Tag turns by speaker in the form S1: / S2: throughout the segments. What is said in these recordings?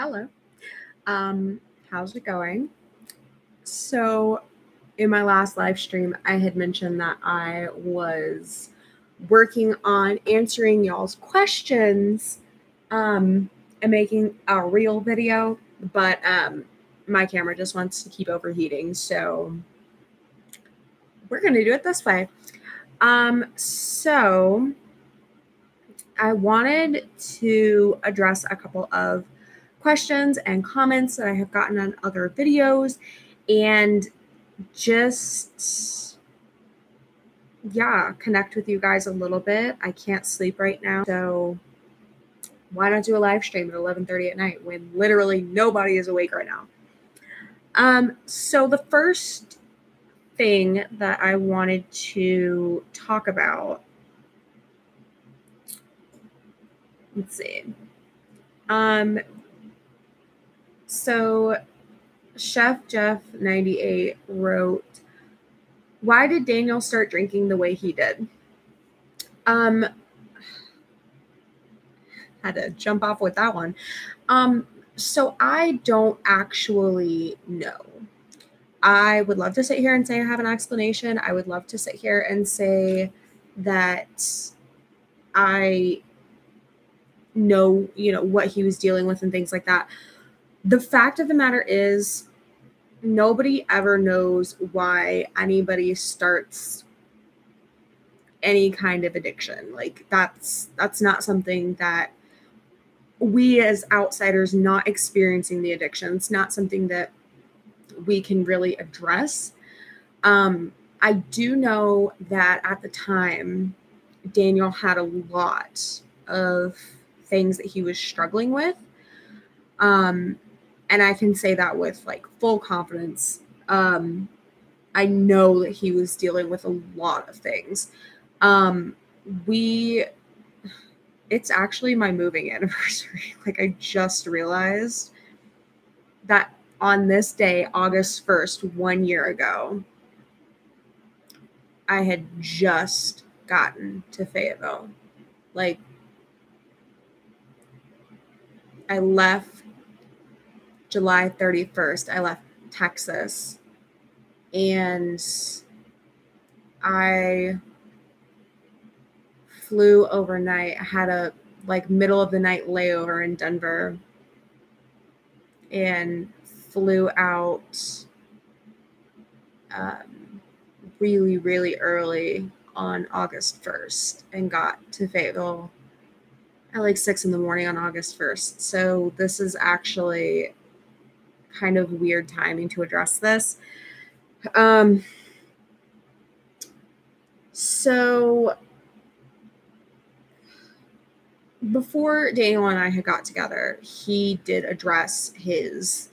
S1: Hello. Um, how's it going? So, in my last live stream, I had mentioned that I was working on answering y'all's questions and making a real video, but my camera just wants to keep overheating, so we're going to do it this way. So I wanted to address a couple of questions and comments that I have gotten on other videos and just connect with you guys a little bit. I can't sleep right now, so why not do a live stream at 11:30 at night when literally nobody is awake right now? So the first thing that I wanted to talk about, let's see. So Chef Jeff 98 wrote, "Why did Daniel start drinking the way he did?" Had to jump off with that one. So I don't actually know. I would love to sit here and say I have an explanation. I would love to sit here and say that I know, what he was dealing with and things like that. The fact of the matter is, nobody ever knows why anybody starts any kind of addiction. Like that's not something that we as outsiders not experiencing the addiction, it's not something that we can really address. I do know that at the time, Daniel had a lot of things that he was struggling with. And I can say that with like full confidence. I know that he was dealing with a lot of things. It's actually my moving anniversary. Like I just realized that on this day, August 1st, 1 year ago, I had just gotten to Fayetteville. Like I left July 31st. I left Texas and I flew overnight. I had a middle of the night layover in Denver and flew out really, really early on August 1st and got to Fayetteville at like 6 in the morning on August 1st. So this is actually kind of weird timing to address this. So before Daniel and I had got together, he did address his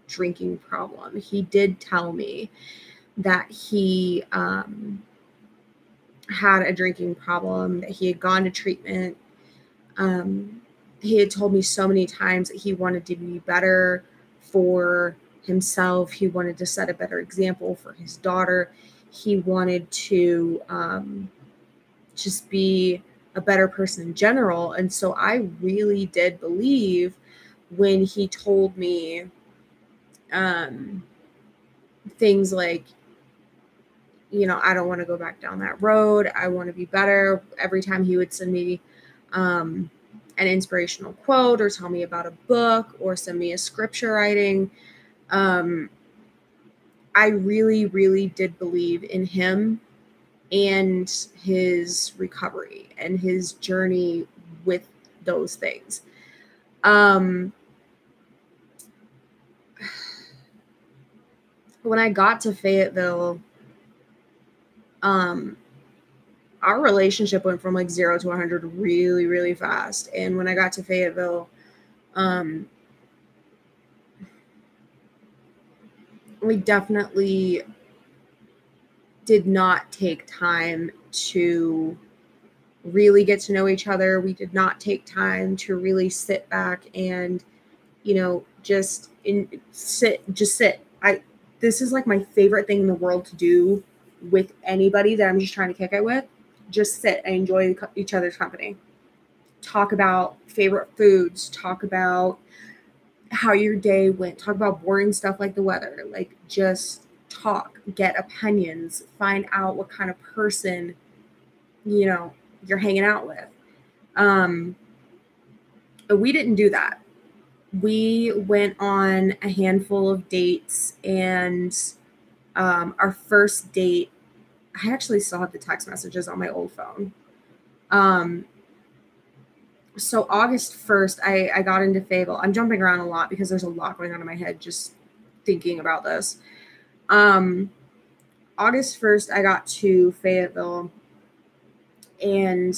S1: drinking problem. He did tell me that he had a drinking problem, that he had gone to treatment. He had told me so many times that he wanted to be better for himself. He wanted to set a better example for his daughter. He wanted to just be a better person in general. And so I really did believe when he told me things like, I don't want to go back down that road. I want to be better. Every time he would send me an inspirational quote or tell me about a book or send me a scripture writing, I really, really did believe in him and his recovery and his journey with those things. When I got to Fayetteville, our relationship went from like 0 to 100 really, really fast. And when I got to Fayetteville, we definitely did not take time to really get to know each other. We did not take time to really sit back and, just sit. This is like my favorite thing in the world to do with anybody that I'm just trying to kick it with. Just sit and enjoy each other's company. Talk about favorite foods, talk about how your day went. Talk about boring stuff like the weather. Like, just talk, get opinions, find out what kind of person, you know, you're hanging out with. But we didn't do that. We went on a handful of dates, and our first date, I actually still have the text messages on my old phone. So August 1st, I got into Fable. I'm jumping around a lot because there's a lot going on in my head just thinking about this. August 1st, I got to Fayetteville, and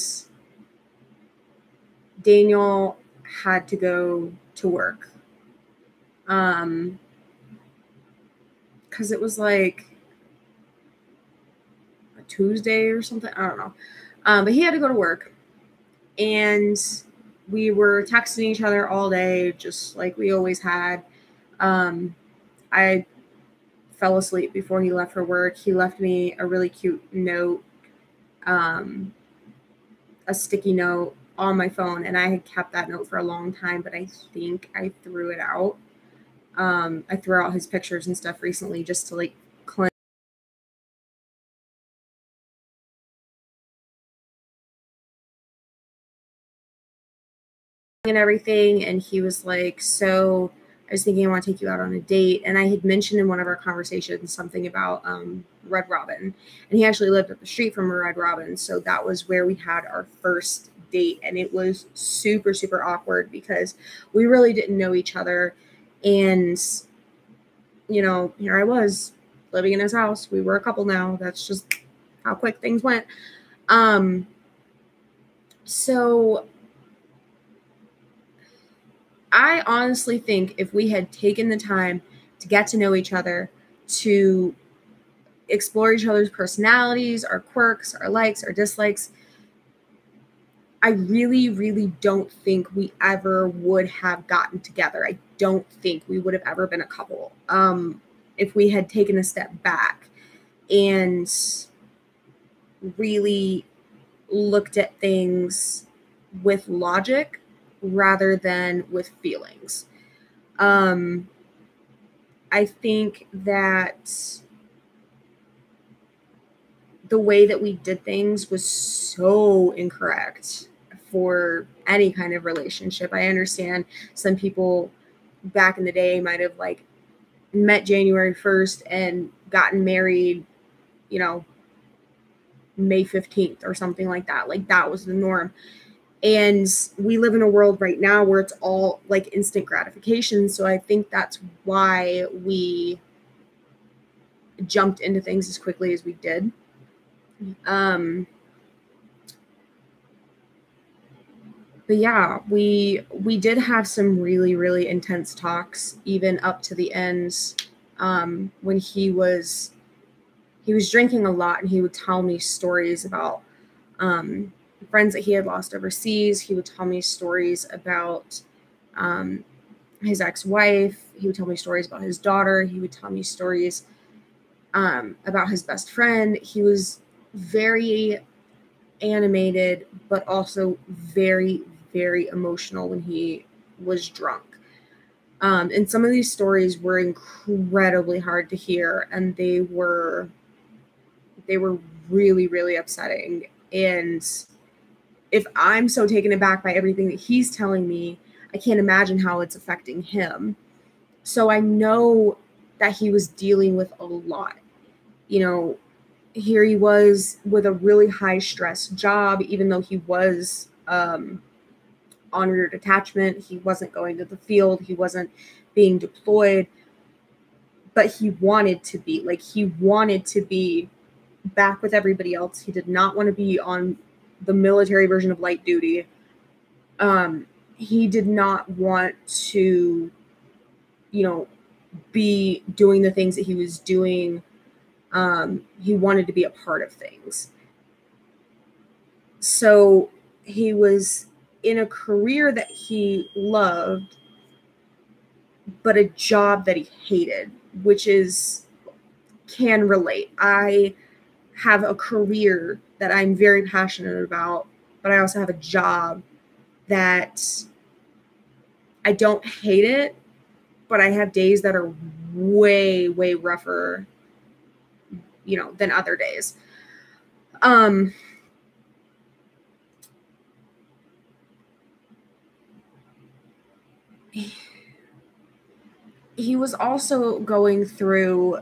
S1: Daniel had to go to work. Because it was like a Tuesday or something. I don't know. But he had to go to work, and we were texting each other all day, just like we always had. I fell asleep before he left for work. He left me a really cute note, a sticky note on my phone, and I had kept that note for a long time, but I think I threw it out. I threw out his pictures and stuff recently just to like cleanse and everything. And he was like, so I was thinking I want to take you out on a date. And I had mentioned in one of our conversations something about Red Robin. And he actually lived up the street from Red Robin. So that was where we had our first date. And it was super, super awkward because we really didn't know each other. And, you know, here I was living in his house. We were a couple now. That's just how quick things went. So I honestly think if we had taken the time to get to know each other, to explore each other's personalities, our quirks, our likes, our dislikes, I really, really don't think we ever would have gotten together. I don't think we would have ever been a couple if we had taken a step back and really looked at things with logic rather than with feelings. I think that the way that we did things was so incorrect for any kind of relationship. I understand some people back in the day might have like met January 1st and gotten married, you know, May 15th or something like that. Like that was the norm. And we live in a world right now where it's all like instant gratification. So I think that's why we jumped into things as quickly as we did. But yeah, we did have some really, really intense talks even up to the end, when he was drinking a lot, and he would tell me stories about um, friends that he had lost overseas. He would tell me stories about um, his ex-wife. He would tell me stories about his daughter. He would tell me stories about his best friend. He was very animated, but also very, very emotional when he was drunk. And some of these stories were incredibly hard to hear, and they were really, really upsetting. And if I'm so taken aback by everything that he's telling me, I can't imagine how it's affecting him. So I know that he was dealing with a lot. You know, here he was with a really high stress job, even though he was on rear detachment. He wasn't going to the field. He wasn't being deployed, but he wanted to be. Like, he wanted to be back with everybody else. He did not want to be on the military version of light duty. He did not want to, you know, be doing the things that he was doing. He wanted to be a part of things. So he was in a career that he loved, but a job that he hated, which is can relate. I have a career that I'm very passionate about, but I also have a job that I don't hate it, but I have days that are way, way rougher, than other days. He was also going through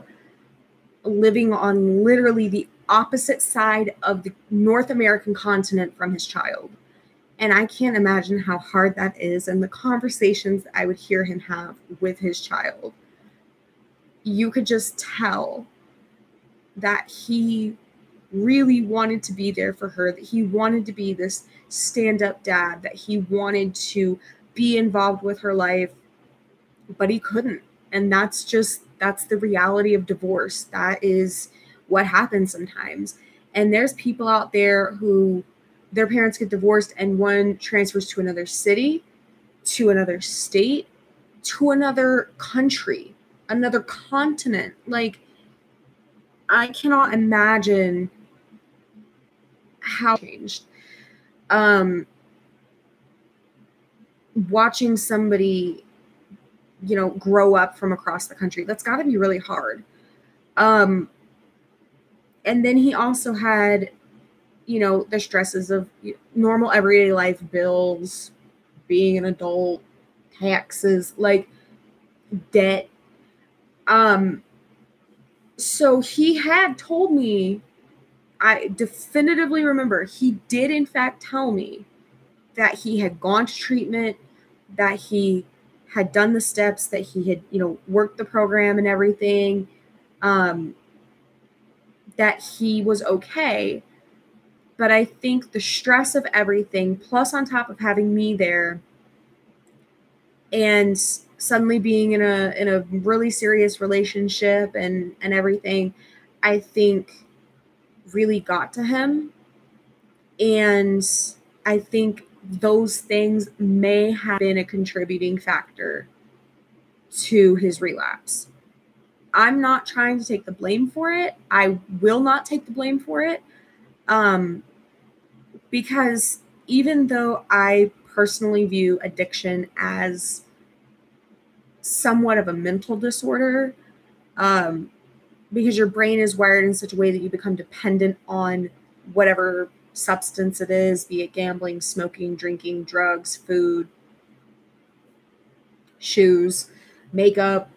S1: living on literally the opposite side of the North American continent from his child. And I can't imagine how hard that is, and the conversations I would hear him have with his child. You could just tell that he really wanted to be there for her, that he wanted to be this stand-up dad, that he wanted to be involved with her life, but he couldn't. And that's the reality of divorce. That is what happens sometimes. And there's people out there who their parents get divorced and one transfers to another city, to another state, to another country, another continent. Like, I cannot imagine how changed. Watching somebody, grow up from across the country, that's got to be really hard. And then he also had, the stresses of normal everyday life, bills, being an adult, taxes, like debt. So he had told me, I definitively remember, he did in fact tell me that he had gone to treatment, that he had done the steps, that he had, worked the program and everything, that he was okay. But I think the stress of everything, plus on top of having me there and suddenly being in a really serious relationship and everything, I think really got to him. And I think those things may have been a contributing factor to his relapse. I'm not trying to take the blame for it. I will not take the blame for it. Because even though I personally view addiction as somewhat of a mental disorder, because your brain is wired in such a way that you become dependent on whatever substance it is, be it gambling, smoking, drinking, drugs, food, shoes, makeup,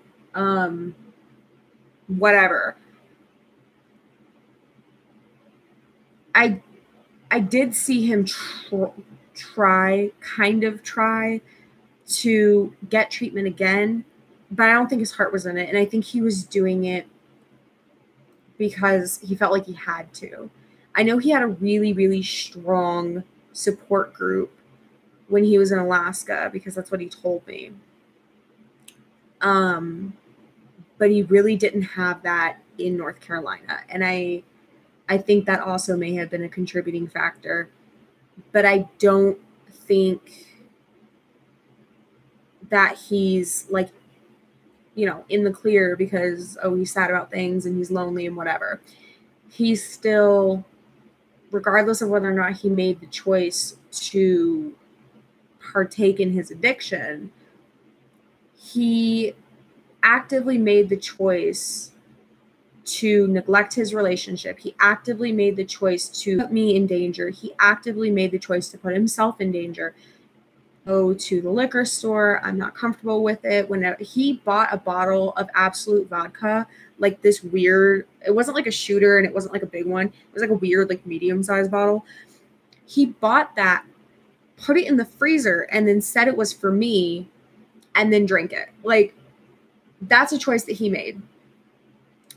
S1: whatever. I did see him try to get treatment again, but I don't think his heart was in it. And I think he was doing it because he felt like he had to. I know he had a really, really strong support group when he was in Alaska, because that's what he told me. But he really didn't have that in North Carolina. And I think that also may have been a contributing factor. But I don't think that he's like, in the clear because, he's sad about things and he's lonely and whatever. He's still, regardless of whether or not he made the choice to partake in his addiction, he actively made the choice to neglect his relationship. He actively made the choice to put me in danger. He actively made the choice to put himself in danger. Go to the liquor store. I'm not comfortable with it. When he bought a bottle of Absolute vodka, like this weird, it wasn't like a shooter and it wasn't like a big one. It was like a weird, like medium-sized bottle. He bought that, put it in the freezer, and then said it was for me, and then drank it. Like, that's a choice that he made.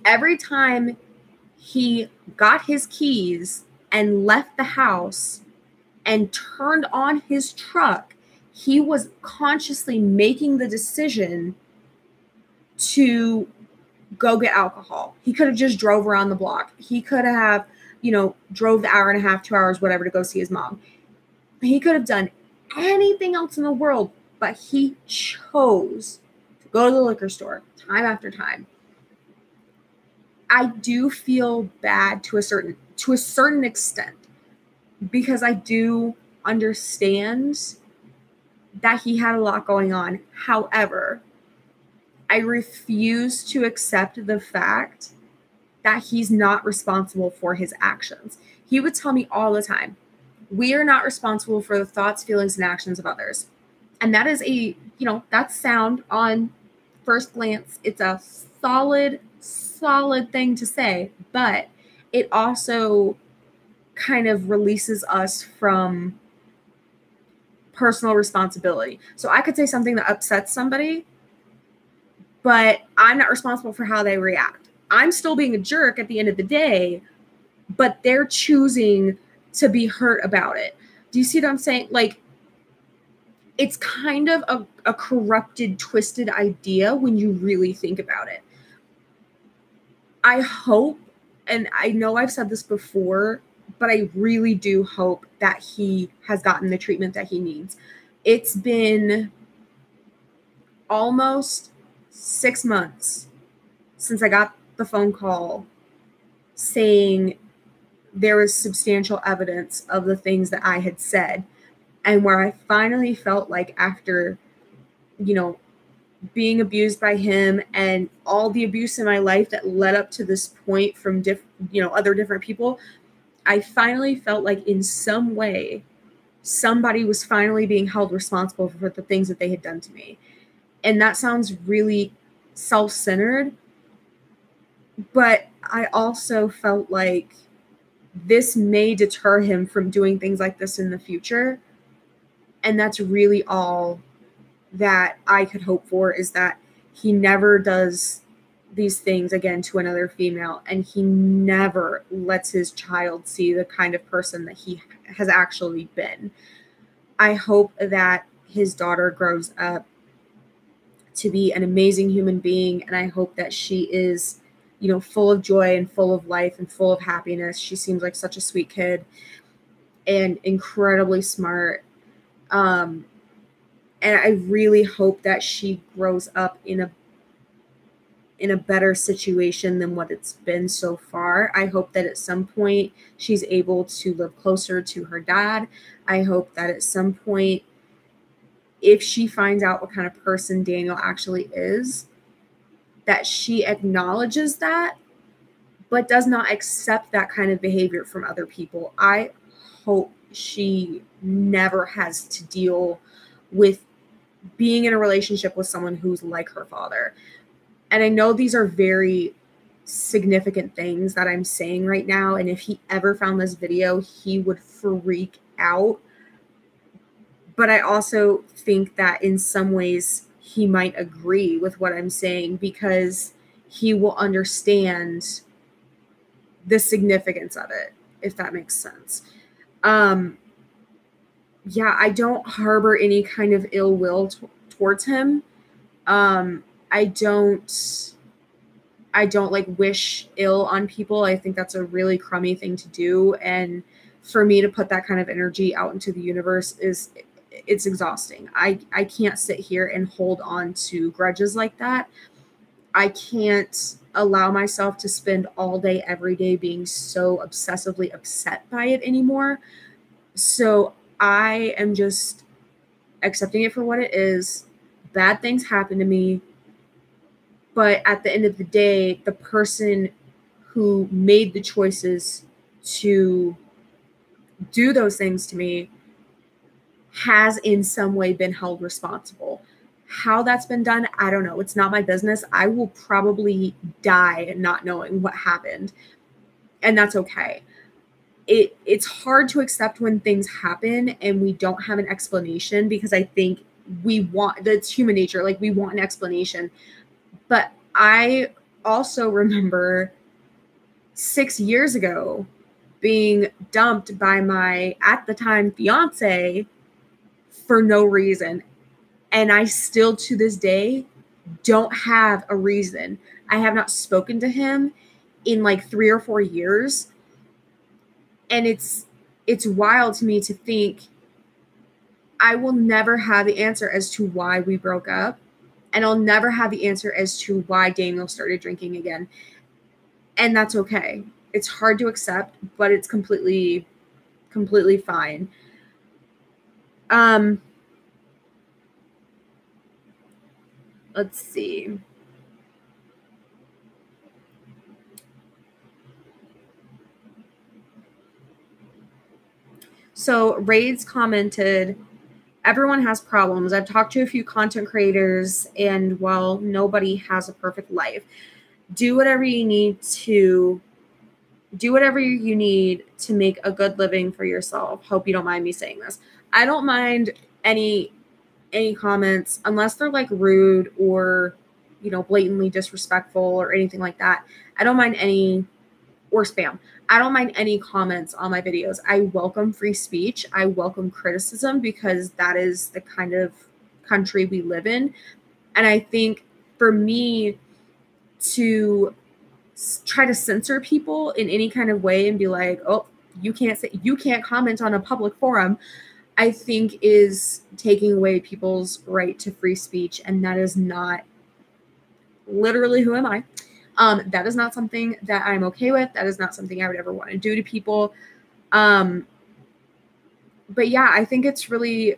S1: Every time he got his keys and left the house and turned on his truck, he was consciously making the decision to go get alcohol. He could have just drove around the block. He could have, drove the hour and a half, 2 hours, whatever, to go see his mom. He could have done anything else in the world, but he chose to go to the liquor store time after time. I do feel bad to a certain extent, because I do understand that he had a lot going on. However, I refuse to accept the fact that he's not responsible for his actions. He would tell me all the time, we are not responsible for the thoughts, feelings, and actions of others. And that is that's sound on first glance. It's a solid thing to say, but it also kind of releases us from personal responsibility. So I could say something that upsets somebody, but I'm not responsible for how they react. I'm still being a jerk at the end of the day, but they're choosing to be hurt about it. Do you see what I'm saying? Like, it's kind of a corrupted, twisted idea when you really think about it. I hope, and I know I've said this before, but I really do hope that he has gotten the treatment that he needs. It's been almost 6 months since I got the phone call saying there was substantial evidence of the things that I had said, and where I finally felt like, after, being abused by him and all the abuse in my life that led up to this point from other different people, I finally felt like in some way somebody was finally being held responsible for the things that they had done to me. And that sounds really self-centered, but I also felt like this may deter him from doing things like this in the future. And that's really all that I could hope for, is that he never does these things again to another female, and he never lets his child see the kind of person that he has actually been. I hope that his daughter grows up to be an amazing human being, and I hope that she is, full of joy and full of life and full of happiness. She seems like such a sweet kid and incredibly smart. And I really hope that she grows up in a better situation than what it's been so far. I hope that at some point she's able to live closer to her dad. I hope that at some point, if she finds out what kind of person Daniel actually is, that she acknowledges that, but does not accept that kind of behavior from other people. I hope she never has to deal with being in a relationship with someone who's like her father. And I know these are very significant things that I'm saying right now, and if he ever found this video, he would freak out. But I also think that in some ways he might agree with what I'm saying, because he will understand the significance of it, if that makes sense. Yeah, I don't harbor any kind of ill will towards him. I don't like wish ill on people. I think that's a really crummy thing to do, and for me to put that kind of energy out into the universe it's exhausting. I can't sit here and hold on to grudges like that. I can't allow myself to spend all day every day being so obsessively upset by it anymore. So I am just accepting it for what it is. Bad things happen to me, but at the end of the day, the person who made the choices to do those things to me has in some way been held responsible. How that's been done, I don't know. It's not my business. I will probably die not knowing what happened, and that's okay. It's hard to accept when things happen and we don't have an explanation, because I think that's human nature. Like, we want an explanation. But I also remember 6 years ago being dumped by my, at the time, fiance for no reason. And I still, to this day, don't have a reason. I have not spoken to him in like 3 or 4 years. And it's wild to me to think I will never have the answer as to why we broke up. And I'll never have the answer as to why Daniel started drinking again. And that's okay. It's hard to accept, but it's completely fine. Let's see. So Raids commented, everyone has problems. I've talked to a few content creators, and well, nobody has a perfect life. Do whatever you need to make a good living for yourself. Hope you don't mind me saying this. I don't mind any comments unless they're like rude or, blatantly disrespectful or anything like that. I don't mind any, or spam. I don't mind any comments on my videos. I welcome free speech. I welcome criticism because that is the kind of country we live in. And I think for me to try to censor people in any kind of way and be like, oh, you can't comment on a public forum, I think is taking away people's right to free speech. And that is not, literally, who am I? That is not something that I'm okay with. That is not something I would ever want to do to people. But yeah, I think it's really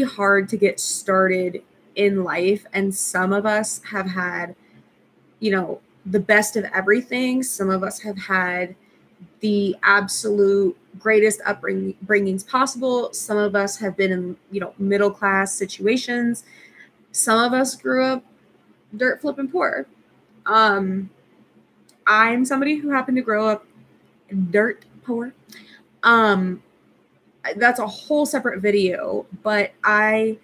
S1: hard to get started in life. And some of us have had, the best of everything. Some of us have had the absolute greatest upbringings possible. Some of us have been in, middle class situations. Some of us grew up dirt flipping poor. I'm somebody who happened to grow up dirt poor. That's a whole separate video, but I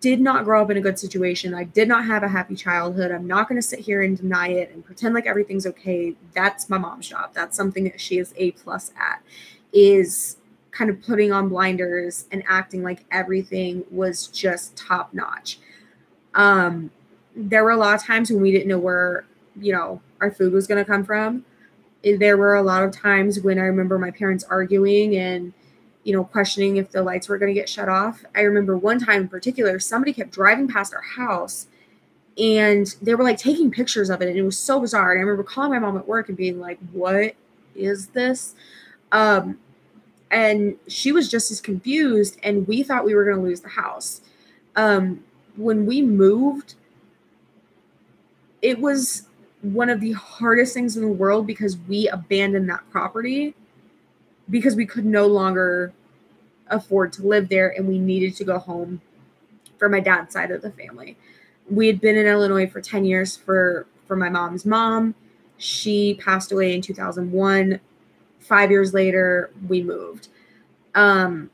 S1: did not grow up in a good situation. I did not have a happy childhood. I'm not going to sit here and deny it and pretend like everything's okay. That's my mom's job. That's something that she is A+ at, is kind of putting on blinders and acting like everything was just top notch. There were a lot of times when we didn't know where, our food was going to come from. There were a lot of times when I remember my parents arguing and, questioning if the lights were going to get shut off. I remember one time in particular, somebody kept driving past our house and they were like taking pictures of it. And it was so bizarre. And I remember calling my mom at work and being like, what is this? And she was just as confused, and we thought we were going to lose the house. When we moved, it was one of the hardest things in the world because we abandoned that property because we could no longer afford to live there and we needed to go home for my dad's side of the family. We had been in Illinois for 10 years for my mom's mom. She passed away in 2001. 5 years later, we moved. I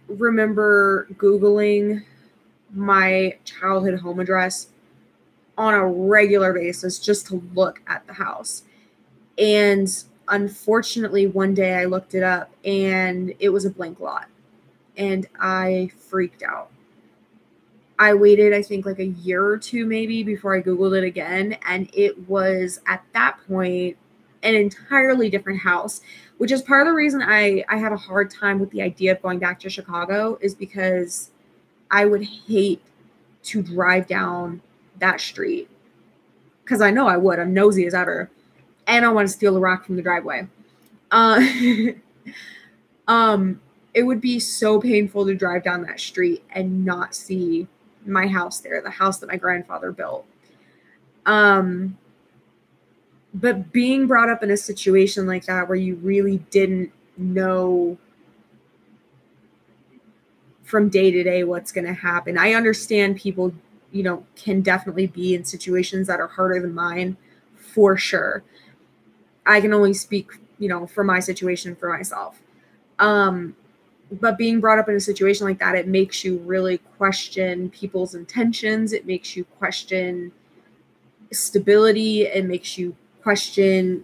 S1: remember Googling my childhood home address on a regular basis just to look at the house. And unfortunately, one day I looked it up and it was a blank lot. And I freaked out. I waited, I think, like a year or two maybe before I Googled it again. And it was at that point an entirely different house, which is part of the reason I have a hard time with the idea of going back to Chicago, is because I would hate to drive down that street. Because I know I would. I'm nosy as ever. And I want to steal the rock from the driveway. It would be so painful to drive down that street and not see my house there, the house that my grandfather built. But being brought up in a situation like that where you really didn't know from day to day what's going to happen. I understand people, can definitely be in situations that are harder than mine, for sure. I can only speak, for my situation for myself. But being brought up in a situation like that, it makes you really question people's intentions. It makes you question stability. It makes you question,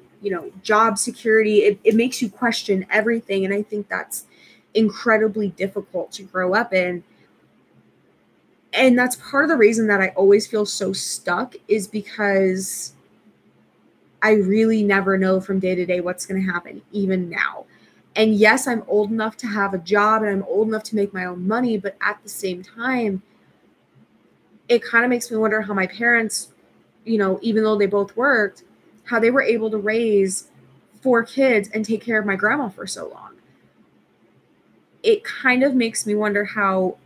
S1: job security. It makes you question everything. And I think that's incredibly difficult to grow up in. And that's part of the reason that I always feel so stuck, is because I really never know from day to day what's going to happen, even now. And yes, I'm old enough to have a job and I'm old enough to make my own money. But at the same time, it kind of makes me wonder how my parents, even though they both worked, how they were able to raise 4 kids and take care of my grandma for so long. It kind of makes me wonder how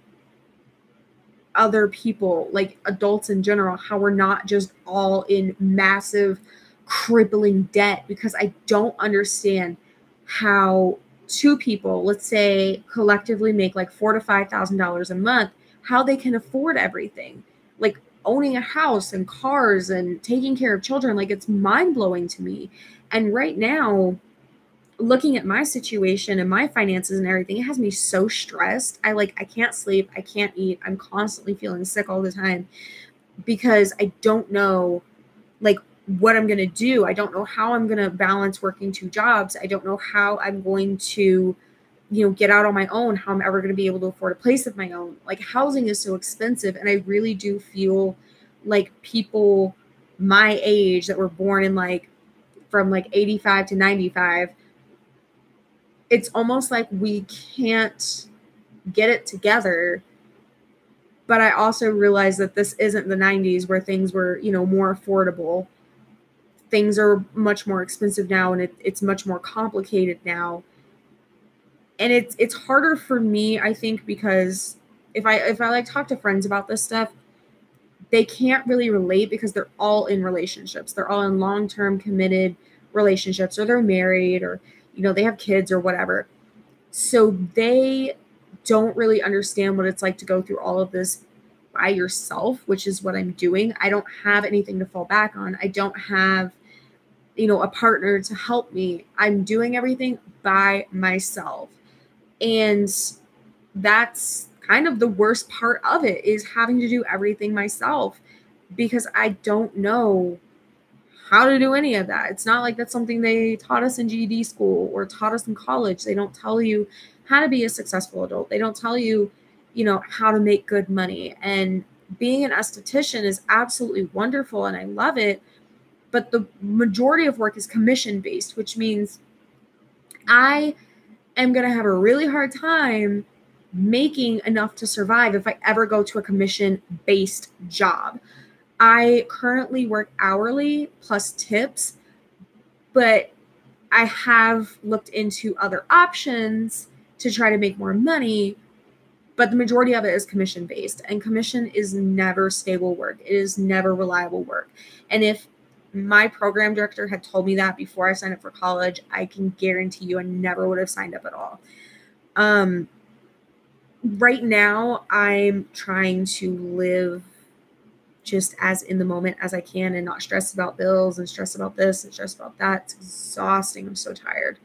S1: other people, like adults in general, how we're not just all in massive crippling debt, because I don't understand how two people, let's say, collectively make like $4,000 to $5,000 a month, how they can afford everything, like owning a house and cars and taking care of children. Like, it's mind blowing to me. And right now, looking at my situation and my finances and everything, it has me so stressed. I can't sleep, I can't eat, I'm constantly feeling sick all the time because I don't know like what I'm going to do. I don't know how I'm going to balance working two jobs. I don't know how I'm going to, get out on my own, how I'm ever going to be able to afford a place of my own. Like, housing is so expensive. And I really do feel like people my age that were born in from 85 to 95, it's almost like we can't get it together. But I also realize that this isn't the 90s where things were, more affordable. Things are much more expensive now, and it's much more complicated now. And it's harder for me, I think, because if I like talk to friends about this stuff, they can't really relate because they're all in relationships. They're all in long-term committed relationships, or they're married, or they have kids or whatever. So they don't really understand what it's like to go through all of this by yourself, which is what I'm doing. I don't have anything to fall back on. I don't have, a partner to help me. I'm doing everything by myself. And that's kind of the worst part of it, is having to do everything myself, because I don't know how to do any of that. It's not like that's something they taught us in GED school or taught us in college. They don't tell you how to be a successful adult. They don't tell you, how to make good money. And being an esthetician is absolutely wonderful and I love it. But the majority of work is commission based, which means I am going to have a really hard time making enough to survive if I ever go to a commission based job. I currently work hourly plus tips, but I have looked into other options to try to make more money, but the majority of it is commission based, and commission is never stable work. It is never reliable work. And if my program director had told me that before I signed up for college, I can guarantee you I never would have signed up at all. Right now, I'm trying to live just as in the moment as I can and not stress about bills and stress about this and stress about that. It's exhausting. I'm so tired.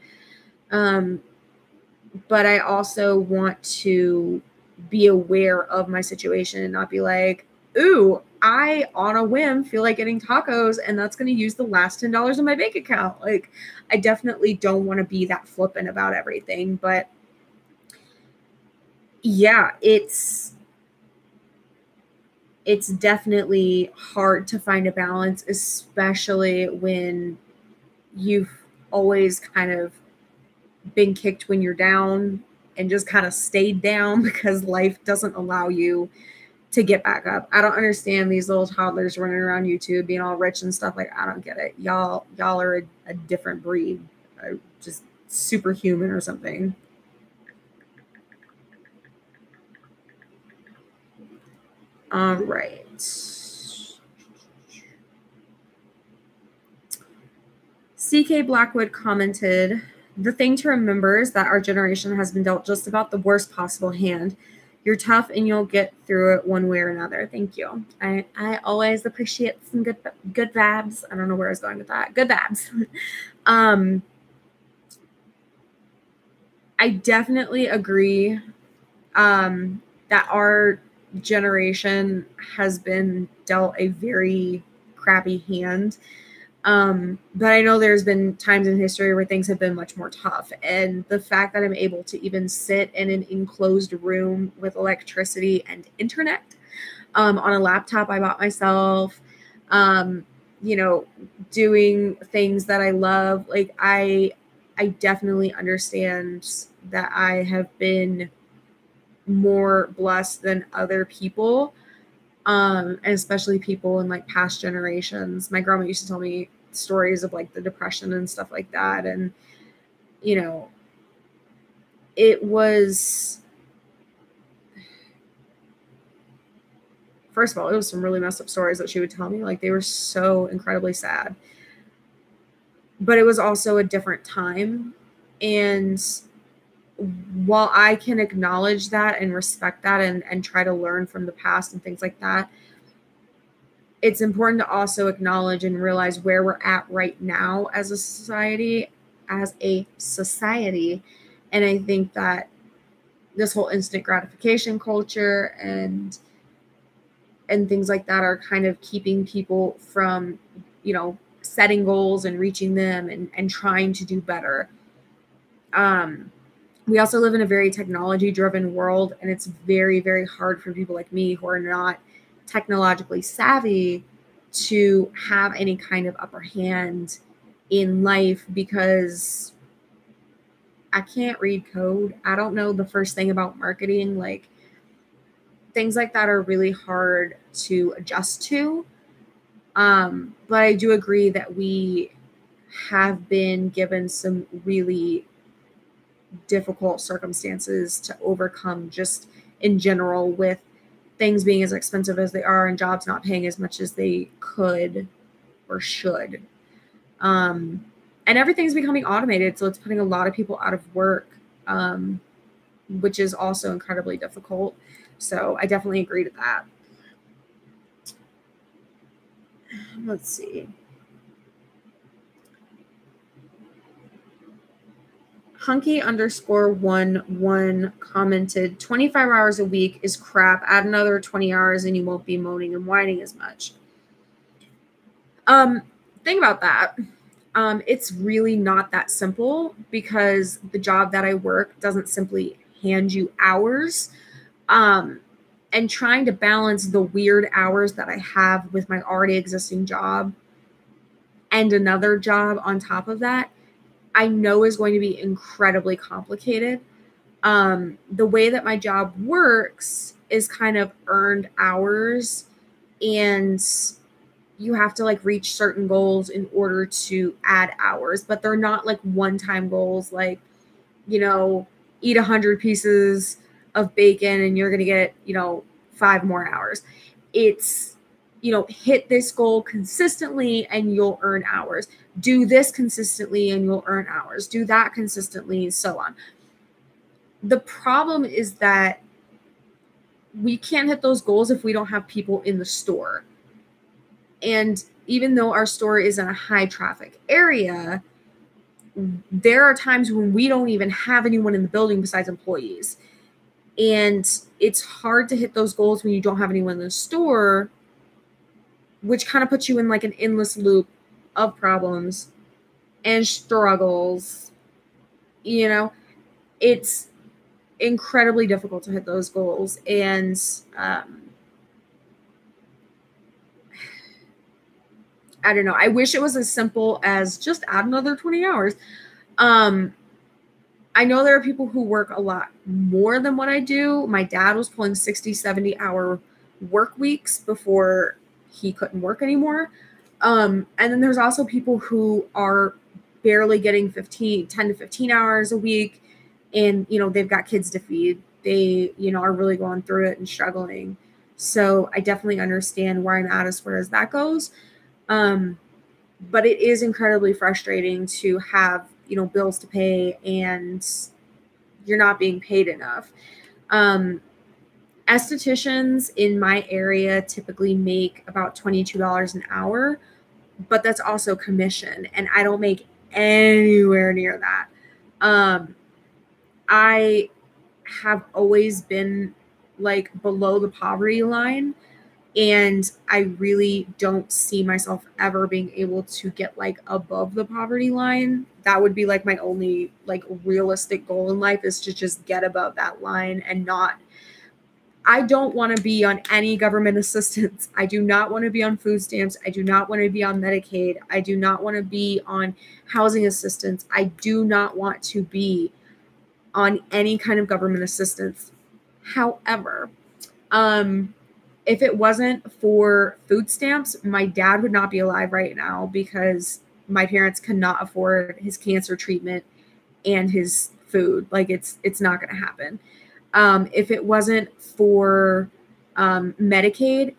S1: But I also want to be aware of my situation and not be like, ooh, I, on a whim, feel like getting tacos and that's going to use the last $10 in my bank account. Like, I definitely don't want to be that flippant about everything. But yeah, it's definitely hard to find a balance, especially when you've always kind of been kicked when you're down and just kind of stayed down because life doesn't allow you to get back up. I don't understand these little toddlers running around YouTube being all rich and stuff. Like, I don't get it. Y'all are a different breed, just superhuman or something. All right. CK Blackwood commented, the thing to remember is that our generation has been dealt just about the worst possible hand. You're tough and you'll get through it one way or another. Thank you. I always appreciate some good vibes. I don't know where I was going with that. Good vibes. I definitely agree that our generation has been dealt a very crappy hand. But I know there's been times in history where things have been much more tough. And the fact that I'm able to even sit in an enclosed room with electricity and internet, on a laptop I bought myself, doing things that I love. Like, I definitely understand that I have been more blessed than other people. And especially people in like past generations. My grandma used to tell me stories of like the Depression and stuff like that. And, it was, first of all, it was some really messed up stories that she would tell me. Like, they were so incredibly sad. But it was also a different time. And while I can acknowledge that and respect that and try to learn from the past and things like that, it's important to also acknowledge and realize where we're at right now as a society, And I think that this whole instant gratification culture and things like that are kind of keeping people from, setting goals and reaching them and trying to do better. We also live in a very technology driven world, and it's very, very hard for people like me who are not technologically savvy to have any kind of upper hand in life, because I can't read code. I don't know the first thing about marketing. Like, things like that are really hard to adjust to. But I do agree that we have been given some really difficult circumstances to overcome, just in general, with things being as expensive as they are and jobs not paying as much as they could or should. And everything's becoming automated, so it's putting a lot of people out of work, which is also incredibly difficult. So I definitely agree to that. Let's see. Hunky_11 commented, 25 hours a week is crap. Add another 20 hours and you won't be moaning and whining as much. Think about that. It's really not that simple, because the job that I work doesn't simply hand you hours. And trying to balance the weird hours that I have with my already existing job and another job on top of that, I know is going to be incredibly complicated. The way that my job works is kind of earned hours, and you have to like reach certain goals in order to add hours, but they're not like one-time goals, like, eat 100 pieces of bacon and you're going to get, 5 more hours. It's, hit this goal consistently and you'll earn hours. Do this consistently and you'll earn hours. Do that consistently, and so on. The problem is that we can't hit those goals if we don't have people in the store. And even though our store is in a high traffic area, there are times when we don't even have anyone in the building besides employees. And it's hard to hit those goals when you don't have anyone in the store, which kind of puts you in like an endless loop of problems and struggles. It's incredibly difficult to hit those goals. And I don't know. I wish it was as simple as just add another 20 hours. I know there are people who work a lot more than what I do. My dad was pulling 60, 70-hour work weeks before he couldn't work anymore. And then there's also people who are barely getting 10 to 15 hours a week. And, they've got kids to feed. They, are really going through it and struggling. So I definitely understand where I'm at as far as that goes. But it is incredibly frustrating to have, bills to pay and you're not being paid enough. Estheticians in my area typically make about $22 an hour, but that's also commission, and I don't make anywhere near that. I have always been like below the poverty line, and I really don't see myself ever being able to get like above the poverty line. That would be like my only like realistic goal in life, is to just get above that line and not. I don't want to be on any government assistance. I do not want to be on food stamps. I do not want to be on Medicaid. I do not want to be on housing assistance. I do not want to be on any kind of government assistance. However, if it wasn't for food stamps, my dad would not be alive right now, because my parents cannot afford his cancer treatment and his food. Like, it's not going to happen. If it wasn't for Medicaid,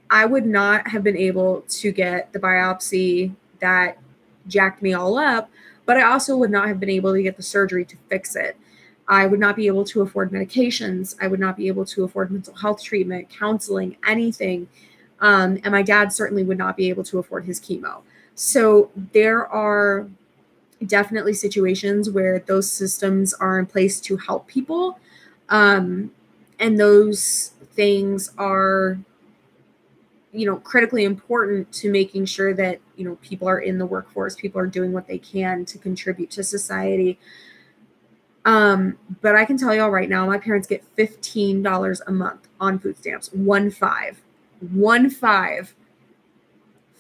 S1: I would not have been able to get the biopsy that jacked me all up. but I also would not have been able to get the surgery to fix it. I would not be able to afford medications. I would not be able to afford mental health treatment, counseling, anything. And my dad certainly would not be able to afford his chemo. So there are definitely situations where those systems are in place to help people. And those things are, critically important to making sure that, people are in the workforce, people are doing what they can to contribute to society. But I can tell y'all right now, my parents get $15 a month on food stamps. 1 5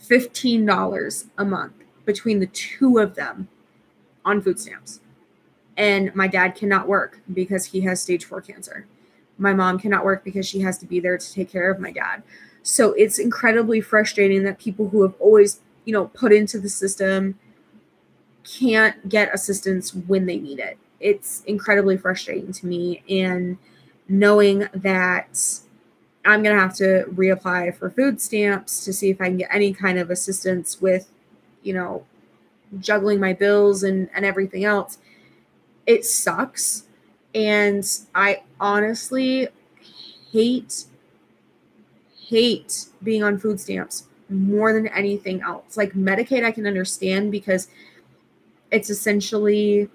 S1: $15 a month between the two of them on food stamps. And my dad cannot work because he has stage 4 cancer. My mom cannot work because she has to be there to take care of my dad. So it's incredibly frustrating that people who have always, put into the system can't get assistance when they need it. It's incredibly frustrating to me. And knowing that I'm going to have to reapply for food stamps to see if I can get any kind of assistance with, juggling my bills and everything else, it sucks. And I honestly hate being on food stamps more than anything else. Like Medicaid, I can understand because it's essentially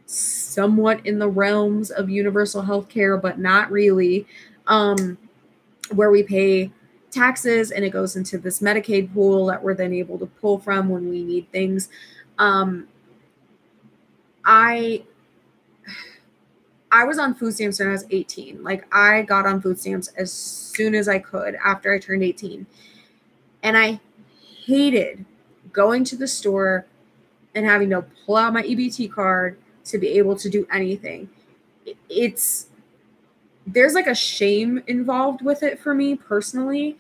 S1: somewhat in the realms of universal health care, but not really, where we pay taxes and it goes into this Medicaid pool that we're then able to pull from when we need things. I was on food stamps when I was 18. Like I got on food stamps as soon as I could after I turned 18. And I hated going to the store and having to pull out my EBT card to be able to do anything. There's like a shame involved with it for me personally.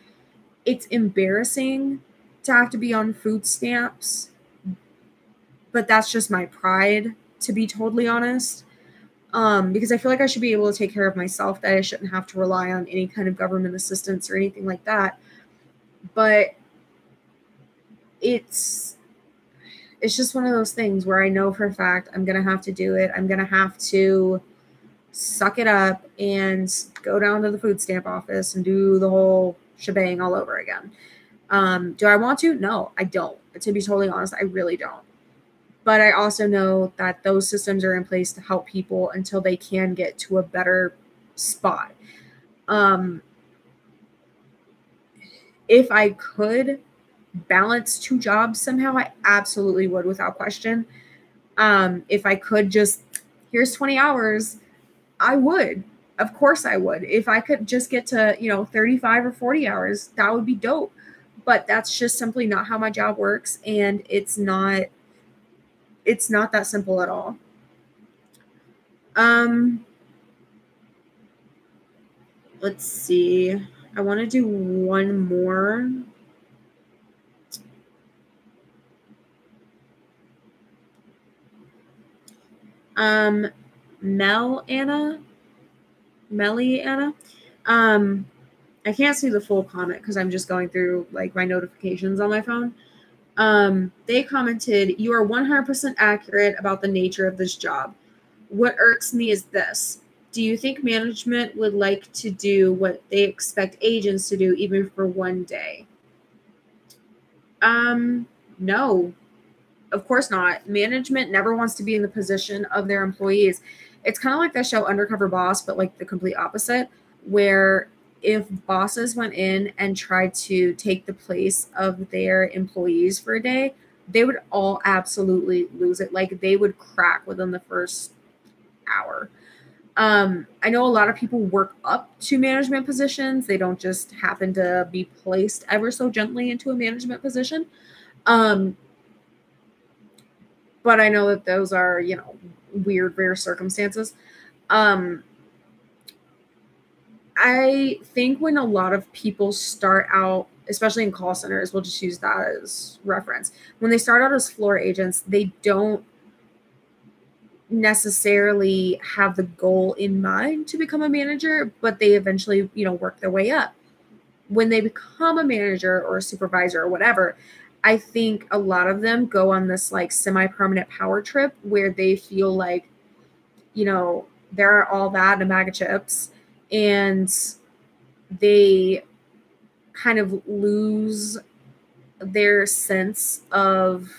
S1: It's embarrassing to have to be on food stamps, but that's just my pride, to be totally honest. Because I feel like I should be able to take care of myself, that I shouldn't have to rely on any kind of government assistance or anything like that. But it's just one of those things where I know for a fact I'm going to have to do it. I'm going to have to suck it up and go down to the food stamp office and do the whole shebang all over again. Do I want to? No, I don't. To be totally honest, I really don't. But I also know that those systems are in place to help people until they can get to a better spot. If I could balance 2 jobs somehow, I absolutely would, without question. If I could just, here's 20 hours, I would. Of course I would. If I could just get to, 35 or 40 hours, that would be dope. But that's just simply not how my job works. And it's not that simple at all. Let's see. I want to do one more. Melly Anna. I can't see the full comment because I'm just going through like my notifications on my phone. They commented, "You are 100% accurate about the nature of this job. What irks me is this. Do you think management would like to do what they expect agents to do even for one day?" No, of course not. Management never wants to be in the position of their employees. It's kind of like that show Undercover Boss, but like the complete opposite, where if bosses went in and tried to take the place of their employees for a day, they would all absolutely lose it. Like they would crack within the first hour. I know a lot of people work up to management positions. They don't just happen to be placed ever so gently into a management position. But I know that those are, weird, rare circumstances. I think when a lot of people start out, especially in call centers, we'll just use that as reference. When they start out as floor agents, they don't necessarily have the goal in mind to become a manager, but they eventually, work their way up. When they become a manager or a supervisor or whatever, I think a lot of them go on this like semi-permanent power trip where they feel like, they're all that in a bag of chips, and they kind of lose their sense of,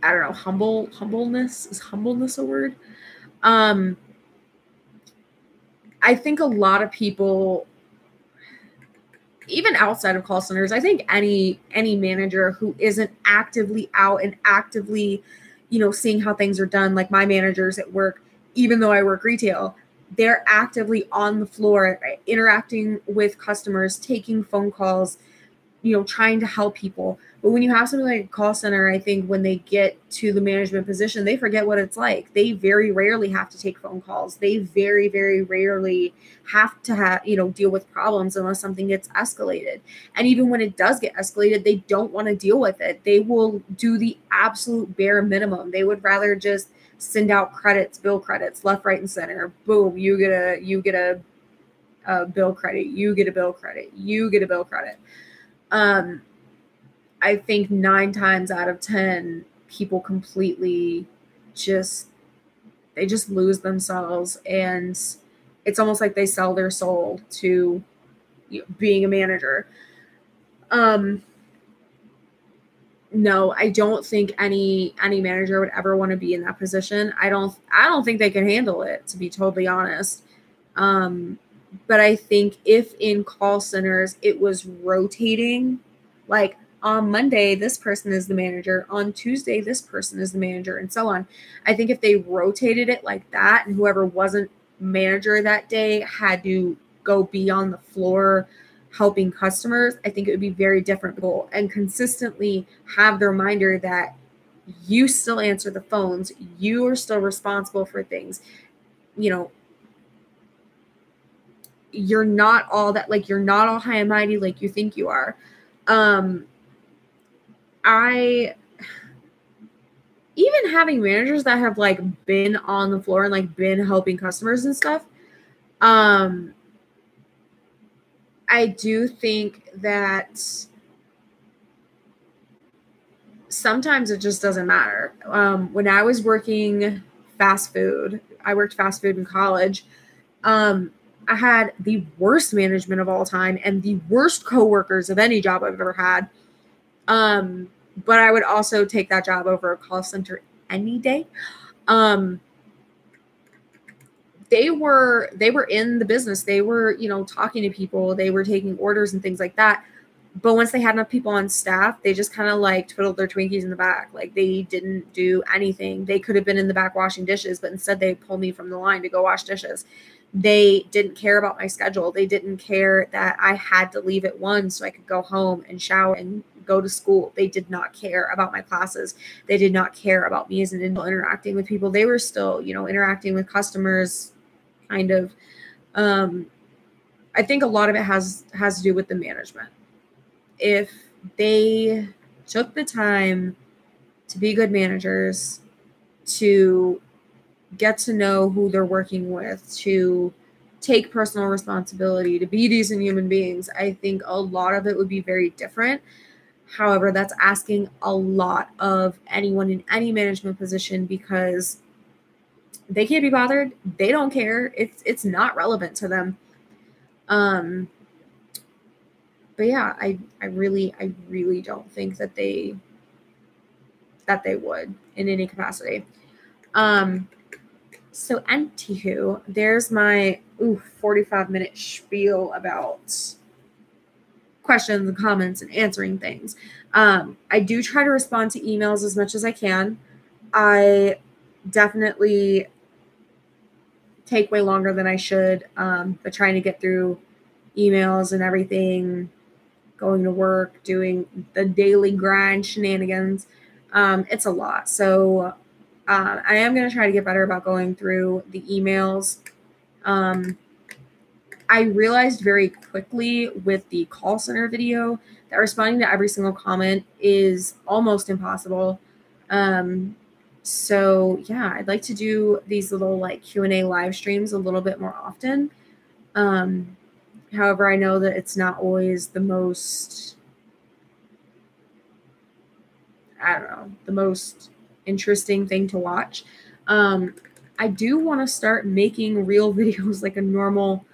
S1: I don't know, humbleness. Is humbleness a word? I think a lot of people, even outside of call centers, I think any manager who isn't actively out and actively, seeing how things are done, like my managers at work, even though I work retail, they're actively on the floor, interacting with customers, taking phone calls, trying to help people. But when you have something like a call center, I think when they get to the management position, they forget what it's like. They very rarely have to take phone calls. They very, very rarely have to deal with problems unless something gets escalated. And even when it does get escalated, they don't want to deal with it. They will do the absolute bare minimum. They would rather just send out bill credits, left, right, and center. Boom, you get a bill credit. You get a bill credit. You get a bill credit. I think 9 times out of 10, people completely they just lose themselves, and it's almost like they sell their soul to being a manager. No, I don't think any manager would ever want to be in that position. I don't think they can handle it, to be totally honest. But I think if in call centers it was rotating, like on Monday, this person is the manager, on Tuesday, this person is the manager, and so on. I think if they rotated it like that, and whoever wasn't manager that day had to go be on the floor helping customers, I think it would be very different, and consistently have the reminder that you still answer the phones, you are still responsible for things. You're not all that, like, you're not all high and mighty like you think you are. I even having managers that have like been on the floor and like been helping customers and stuff, I do think that sometimes it just doesn't matter. When I was working fast food, I worked fast food in college. I had the worst management of all time and the worst coworkers of any job I've ever had. But I would also take that job over a call center any day. They were in the business. They were, talking to people. They were taking orders and things like that. But once they had enough people on staff, they just kind of like twiddled their Twinkies in the back. Like they didn't do anything. They could have been in the back washing dishes, but instead they pulled me from the line to go wash dishes. They didn't care about my schedule. They didn't care that I had to leave at 1 so I could go home and shower and go to school. They did not care about my classes. They did not care about me as an individual interacting with people. They were still, interacting with customers kind of. I think a lot of it has to do with the management. If they took the time to be good managers, to get to know who they're working with, to take personal responsibility, to be decent human beings, I think a lot of it would be very different. However, that's asking a lot of anyone in any management position because they can't be bothered. They don't care. It's not relevant to them. But yeah, I really don't think that they would in any capacity. So anywho, there's my 45-minute spiel about questions and comments and answering things. I do try to respond to emails as much as I can. I definitely take way longer than I should, but trying to get through emails and everything, going to work, doing the daily grind shenanigans, it's a lot. So I am going to try to get better about going through the emails. I realized very quickly with the call center video that responding to every single comment is almost impossible. So yeah, I'd like to do these little like Q&A live streams a little bit more often. However, I know that it's not always the most, I don't know, the most interesting thing to watch. I do want to start making real videos like a normal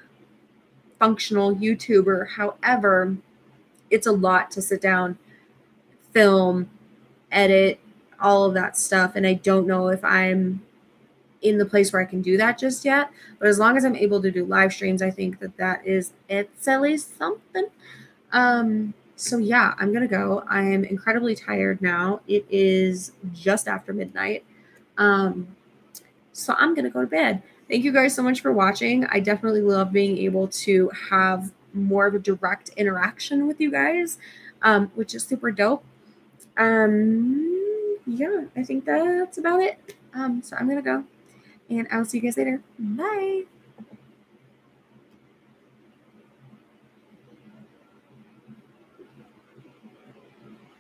S1: functional YouTuber. However, it's a lot to sit down, film, edit, all of that stuff. And I don't know if I'm in the place where I can do that just yet. But as long as I'm able to do live streams, I think that is it's at least something. So yeah, I'm gonna go. I am incredibly tired now. It is just after midnight. So I'm gonna go to bed. Thank you guys so much for watching. I definitely love being able to have more of a direct interaction with you guys, which is super dope. Yeah, I think that's about it. So I'm gonna go, and I'll see you guys later. Bye.